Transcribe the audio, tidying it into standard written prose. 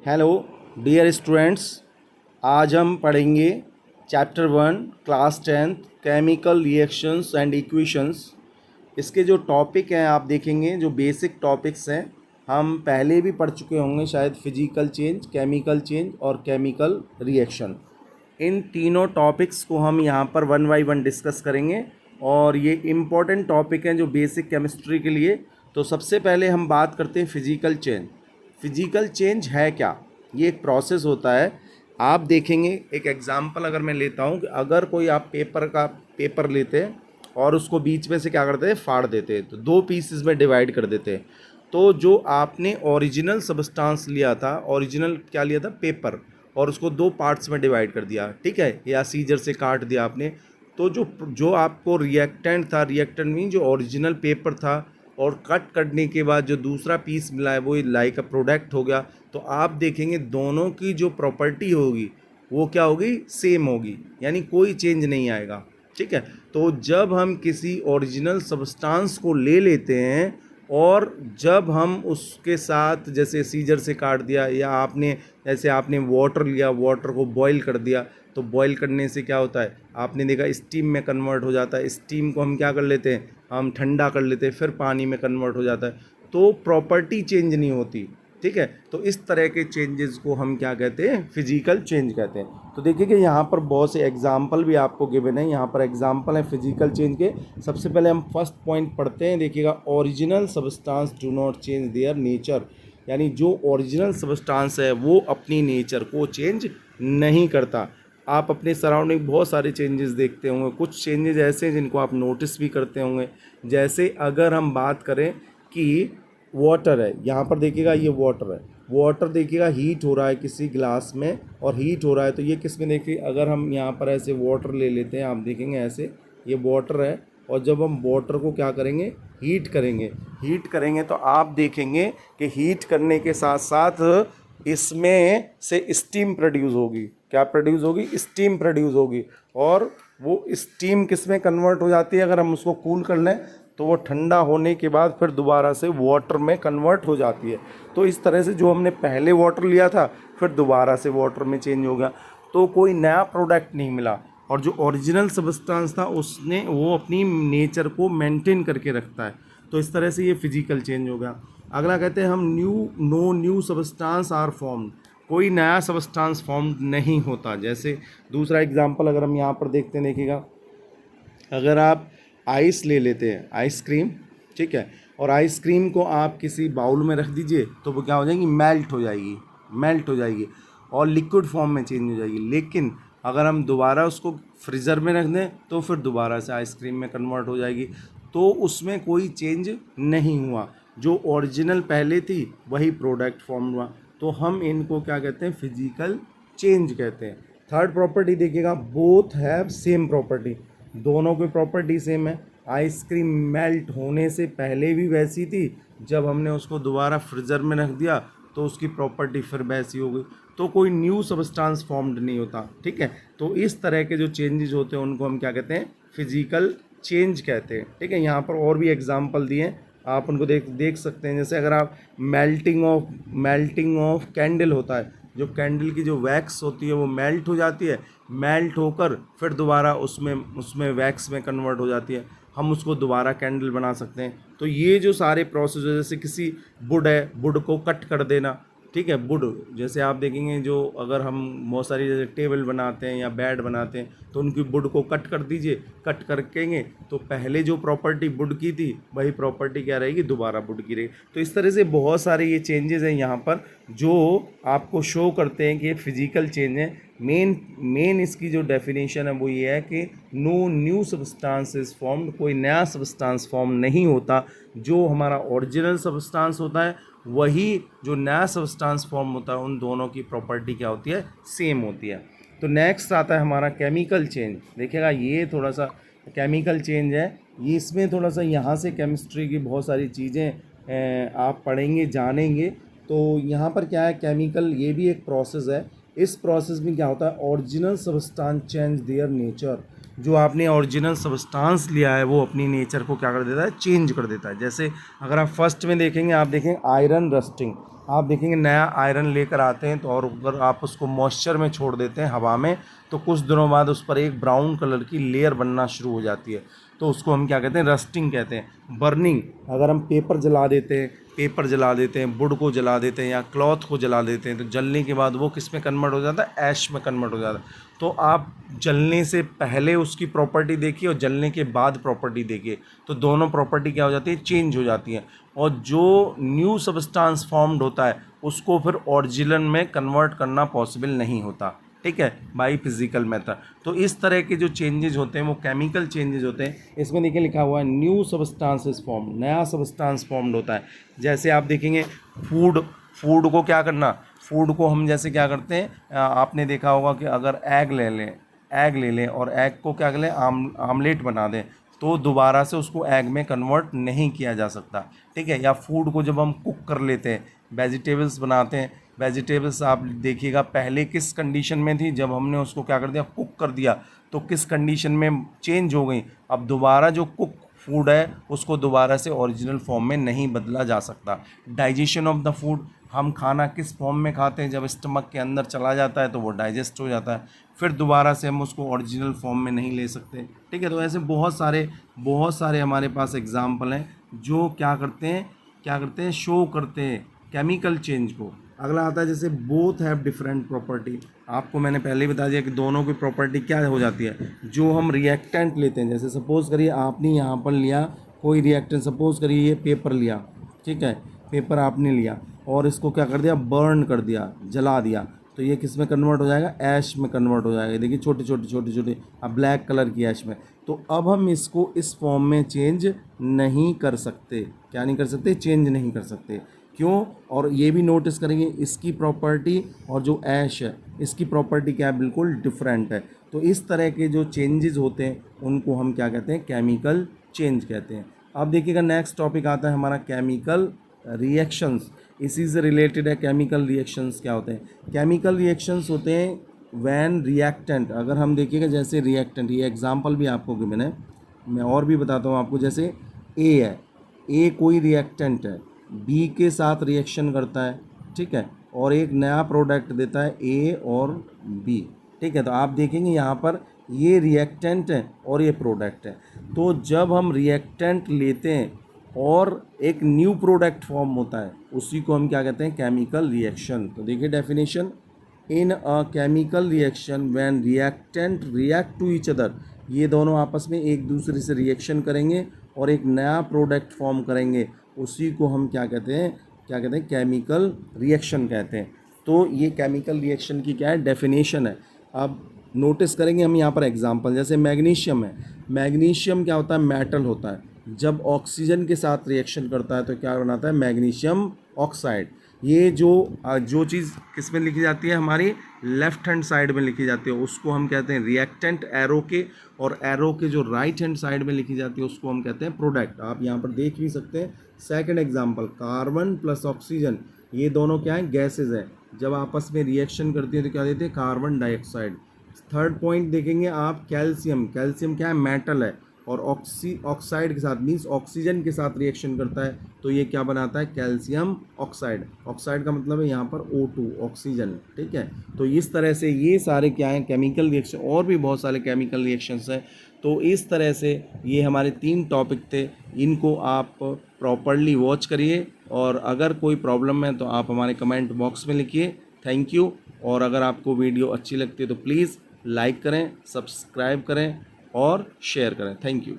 Hello dear students, आज हम पढ़ेंगे chapter 1 class 10th chemical reactions and equations. इसके जो टॉपिक हैं आप देखेंगे, जो बेसिक टॉपिक्स हैं हम पहले भी पढ़ चुके होंगे शायद, फिजिकल चेंज, केमिकल चेंज और केमिकल रिएक्शन। इन तीनों टॉपिक्स को हम यहाँ पर वन बाई वन डिस्कस करेंगे और ये इम्पॉर्टेंट टॉपिक हैं जो बेसिक केमिस्ट्री के लिए। तो सबसे पहले हम बात करते हैं फिजिकल चेंज। फिजिकल चेंज है क्या? ये एक प्रोसेस होता है। आप देखेंगे, एक एग्जांपल अगर मैं लेता हूँ कि अगर कोई आप पेपर लेते हैं और उसको बीच में से क्या करते हैं, फाड़ देते हैं, तो दो पीसेस में डिवाइड कर देते हैं। तो जो आपने ओरिजिनल सब्सटेंस लिया था, ओरिजिनल क्या लिया था, पेपर, और उसको दो पार्ट्स में डिवाइड कर दिया, ठीक है, या सीजर से काट दिया आपने, तो जो जो आपको रिएक्टेंट था, रिएक्टेंट मीन जो ओरिजिनल पेपर था, और कट करने के बाद जो दूसरा पीस मिला है वो लाइक अ प्रोडक्ट हो गया। तो आप देखेंगे दोनों की जो प्रॉपर्टी होगी वो क्या होगी, सेम होगी, यानी कोई चेंज नहीं आएगा, ठीक है। तो जब हम किसी ओरिजिनल सब्सटेंस को ले लेते हैं और जब हम उसके साथ जैसे सीजर से काट दिया, या आपने जैसे आपने वाटर लिया, वाटर को बॉईल कर दिया, तो बॉईल करने से क्या होता है, आपने देखा स्टीम में कन्वर्ट हो जाता है। स्टीम को हम क्या कर लेते हैं, हम ठंडा कर लेते हैं, फिर पानी में कन्वर्ट हो जाता है। तो प्रॉपर्टी चेंज नहीं होती, ठीक है। तो इस तरह के चेंजेस को हम क्या कहते हैं, फिजिकल चेंज कहते हैं। तो देखिए कि यहाँ पर बहुत से एग्जाम्पल भी आपको गिवन है, यहाँ पर एग्जाम्पल है फिजिकल चेंज के। सबसे पहले हम फर्स्ट पॉइंट पढ़ते हैं, देखिएगा, original substance do not change their nature, यानी जो ओरिजिनल सब्सटेंस है वो अपनी नेचर को चेंज नहीं करता। आप अपने सराउंडिंग बहुत सारे चेंजेस देखते होंगे, कुछ चेंजेस ऐसे हैं जिनको आप नोटिस भी करते होंगे। जैसे अगर हम बात करें कि वाटर है, यहाँ पर देखिएगा ये वाटर है, वाटर देखिएगा हीट हो रहा है किसी ग्लास में, और हीट हो रहा है तो ये किस में, देखिए अगर हम यहाँ पर ऐसे वाटर ले लेते हैं, आप देखेंगे ऐसे ये वाटर है, और जब हम वाटर को क्या करेंगे, हीट करेंगे, हीट करेंगे तो आप देखेंगे कि हीट करने के साथ साथ इसमें से स्टीम प्रोड्यूस होगी। क्या प्रोड्यूस होगी, स्टीम प्रोड्यूस होगी, और वो स्टीम किस में कन्वर्ट हो जाती है, अगर हम उसको कूल कर लें तो वो ठंडा होने के बाद फिर दोबारा से वाटर में कन्वर्ट हो जाती है। तो इस तरह से जो हमने पहले वाटर लिया था फिर दोबारा से वाटर में चेंज हो गया, तो कोई नया प्रोडक्ट नहीं मिला, और जो ओरिजिनल सब्सटेंस था उसने वो अपनी नेचर को मेंटेन करके रखता है। तो इस तरह से ये फिजिकल चेंज हो गया। अगला कहते हैं हम no new substance are formed, कोई नया सब्सटेंस फॉर्म नहीं होता। जैसे दूसरा एग्जांपल अगर हम यहाँ पर देखते हैं, देखिएगा, अगर आप आइस ले लेते हैं, आइसक्रीम, ठीक है, और आइसक्रीम को आप किसी बाउल में रख दीजिए तो वो क्या हो जाएगी, मेल्ट हो जाएगी, मेल्ट हो जाएगी और लिक्विड फॉर्म में चेंज हो जाएगी। लेकिन अगर हम दोबारा उसको फ्रीज़र में रख दें तो फिर दोबारा से आइसक्रीम में कन्वर्ट हो जाएगी। तो उसमें कोई चेंज नहीं हुआ, जो ओरिजिनल पहले थी वही प्रोडक्ट फॉर्म हुआ। तो हम इनको क्या कहते हैं, फिजिकल चेंज कहते हैं। थर्ड प्रॉपर्टी देखिएगा, बोथ हैव सेम प्रॉपर्टी, दोनों की प्रॉपर्टी सेम है। आइसक्रीम मेल्ट होने से पहले भी वैसी थी, जब हमने उसको दोबारा फ्रीज़र में रख दिया तो उसकी प्रॉपर्टी फिर वैसी हो गई। तो कोई न्यू सब्सटेंस फॉर्म्ड नहीं होता, ठीक है। तो इस तरह के जो चेंजेस होते हैं उनको हम क्या कहते हैं, फिजिकल चेंज कहते हैं, ठीक है। यहाँ पर और भी एग्जांपल दिए हैं, आप उनको देख सकते हैं। जैसे अगर आप मेल्टिंग ऑफ कैंडल होता है, जो कैंडल की जो वैक्स होती है वो मेल्ट हो जाती है, मेल्ट होकर फिर दोबारा उसमें उसमें वैक्स में कन्वर्ट हो जाती है, हम उसको दोबारा कैंडल बना सकते हैं। तो ये जो सारे प्रोसेस, जैसे किसी वुड है, वुड को कट कर देना, ठीक है, वुड, जैसे आप देखेंगे जो अगर हम बहुत सारी जैसे टेबल बनाते हैं या बेड बनाते हैं तो उनकी वुड को कट कर दीजिए, कट करकेंगे तो पहले जो प्रॉपर्टी वुड की थी वही प्रॉपर्टी क्या रहेगी, दोबारा वुड की रहेगी। तो इस तरह से बहुत सारे ये चेंजेस हैं यहाँ पर जो आपको शो करते हैं कि ये फिजिकल चेंज है। मेन इसकी जो डेफिनेशन है वो ये है कि no new substance is formed, कोई नया सब्सटेंस फॉर्म नहीं होता, जो हमारा ओरिजिनल सब्सटेंस होता है वही जो नया सब्सटेंस फॉर्म होता है, उन दोनों की प्रॉपर्टी क्या होती है, सेम होती है। तो नेक्स्ट आता है हमारा केमिकल चेंज। देखिएगा ये थोड़ा सा केमिकल चेंज है, ये इसमें थोड़ा सा यहाँ से केमिस्ट्री की बहुत सारी चीज़ें आप पढ़ेंगे, जानेंगे। तो यहाँ पर क्या है, केमिकल ये भी एक प्रोसेस है। इस प्रोसेस में क्या होता है, original substance change their nature, जो आपने ओरिजिनल सब्सटेंस लिया है वो अपनी नेचर को क्या कर देता है, चेंज कर देता है। जैसे अगर आप फर्स्ट में देखेंगे, आप देखेंगे आयरन रस्टिंग, आप देखेंगे नया आयरन लेकर आते हैं तो और अगर आप उसको मॉइस्चर में छोड़ देते हैं हवा में, तो कुछ दिनों बाद उस पर एक ब्राउन कलर की लेयर बनना शुरू हो जाती है, तो उसको हम क्या कहते हैं, रस्टिंग कहते हैं। बर्निंग, अगर हम पेपर जला देते हैं, वुड को जला देते हैं या क्लॉथ को जला देते हैं, तो जलने के बाद वो किस में कन्वर्ट हो जाता है, ऐश में कन्वर्ट हो जाता है। तो आप जलने से पहले उसकी प्रॉपर्टी देखिए और जलने के बाद प्रॉपर्टी देखिए, तो दोनों प्रॉपर्टी क्या हो जाती है, चेंज हो जाती है। और जो न्यू सब्सटेंस फॉर्म्ड होता है उसको फिर ओरिजिनल में कन्वर्ट करना पॉसिबल नहीं होता, ठीक है, बाई फिजिकल मेथड। तो इस तरह के जो चेंजेज होते हैं वो केमिकल चेंजेज होते हैं। इसमें देखिए लिखा हुआ है न्यू सब्सटेंसेस फॉर्म, नया सब्सटेंस फॉर्म्ड होता है। जैसे आप देखेंगे फूड को क्या करना, फूड को हम जैसे क्या करते हैं, आपने देखा होगा कि अगर एग ले लें और एग को क्या कर लें, आमलेट बना दें, तो दोबारा से उसको एग में कन्वर्ट नहीं किया जा सकता, ठीक है। या फूड को जब हम कुक कर लेते हैं, वेजिटेबल्स बनाते हैं, वेजिटेबल्स आप देखिएगा पहले किस कंडीशन में थी, जब हमने उसको क्या कर दिया, कुक कर दिया, तो किस कंडीशन में चेंज हो गई। अब दोबारा जो कुक फूड है उसको दोबारा से ओरिजिनल फॉर्म में नहीं बदला जा सकता। डाइजेशन ऑफ द फूड, हम खाना किस फॉर्म में खाते हैं, जब स्टमक के अंदर चला जाता है तो वो डाइजेस्ट हो जाता है, फिर दोबारा से हम उसको ओरिजिनल फॉर्म में नहीं ले सकते, ठीक है। तो ऐसे बहुत सारे हमारे पास एग्जाम्पल हैं जो क्या करते हैं, शो करते हैं केमिकल चेंज को। अगला आता है जैसे बोथ हैव डिफरेंट प्रॉपर्टी। आपको मैंने पहले ही बता दिया कि दोनों की प्रॉपर्टी क्या हो जाती है। जो हम रिएक्टेंट लेते हैं, जैसे सपोज़ करिए आपने यहाँ पर लिया कोई रिएक्टेंट, सपोज़ करिए ये पेपर लिया, ठीक है, पेपर आपने लिया और इसको क्या कर दिया, बर्न कर दिया, जला दिया, तो ये किस में कन्वर्ट हो जाएगा, ऐश में कन्वर्ट हो जाएगा। देखिए छोटे छोटे अब ब्लैक कलर की ऐश में। तो अब हम इसको इस फॉर्म में चेंज नहीं कर सकते, क्या नहीं कर सकते, चेंज नहीं कर सकते। क्यों? और ये भी नोटिस करेंगे इसकी प्रॉपर्टी और जो ऐश है इसकी प्रॉपर्टी क्या है, बिल्कुल डिफरेंट है। तो इस तरह के जो चेंजेस होते हैं उनको हम क्या कहते हैं, केमिकल चेंज कहते हैं। अब देखिएगा नेक्स्ट टॉपिक आता है हमारा केमिकल रिएक्शंस। इसी से रिलेटेड है केमिकल रिएक्शंस क्या होते हैं। केमिकल रिएक्शंस होते हैं व्हेन रिएक्टेंट, अगर हम देखिएगा जैसे रिएक्टेंट, ये एग्जांपल भी आपको गिवन है, मैं और भी बताता हूँ आपको। जैसे ए है, ए कोई रिएक्टेंट है, बी के साथ रिएक्शन करता है, ठीक है, और एक नया प्रोडक्ट देता है ए और बी, ठीक है। तो आप देखेंगे यहाँ पर ये रिएक्टेंट है और ये प्रोडक्ट है। तो जब हम रिएक्टेंट लेते हैं और एक न्यू प्रोडक्ट फॉर्म होता है, उसी को हम क्या कहते हैं, केमिकल रिएक्शन। तो देखिए definition, in a chemical reaction when reactant react to each other, ये दोनों आपस में एक दूसरे से रिएक्शन करेंगे और एक नया प्रोडक्ट फॉर्म करेंगे, उसी को हम क्या कहते हैं, केमिकल रिएक्शन कहते हैं। तो ये केमिकल रिएक्शन की क्या है, डेफिनेशन है। अब नोटिस करेंगे हम यहाँ पर एग्जांपल, जैसे मैग्नीशियम है। मैग्नीशियम क्या होता है, मेटल होता है, जब ऑक्सीजन के साथ रिएक्शन करता है तो क्या बनाता है, मैग्नीशियम ऑक्साइड। ये जो चीज़ किस में लिखी जाती है, हमारी लेफ्ट हैंड साइड में लिखी जाती है, उसको हम कहते हैं रिएक्टेंट एरो के, और एरो के जो राइट हैंड साइड में लिखी जाती है उसको हम कहते हैं प्रोडक्ट। आप यहाँ पर देख भी सकते हैं। Second example, carbon plus oxygen, ये दोनों क्या है, गैसेज हैं, जब आपस में रिएक्शन करती है तो क्या देते हैं, कार्बन डाइऑक्साइड। थर्ड पॉइंट देखेंगे आप, कैल्शियम क्या है, मेटल है, और ऑक्साइड के साथ मीन्स ऑक्सीजन के साथ रिएक्शन करता है तो ये क्या बनाता है, कैल्शियम ऑक्साइड। ऑक्साइड का मतलब है यहाँ पर O2, ऑक्सीजन, ठीक है। तो इस तरह से ये सारे क्या हैं, केमिकल रिएक्शन, और भी बहुत सारे केमिकल रिएक्शंस हैं। तो इस तरह से ये हमारे 3 टॉपिक थे, इनको आप प्रॉपरली वॉच करिए, और अगर कोई प्रॉब्लम है तो आप हमारे कमेंट बॉक्स में लिखिए। Thank you. और अगर आपको वीडियो अच्छी लगती है तो प्लीज़ लाइक करें, सब्सक्राइब करें और शेयर करें। Thank you.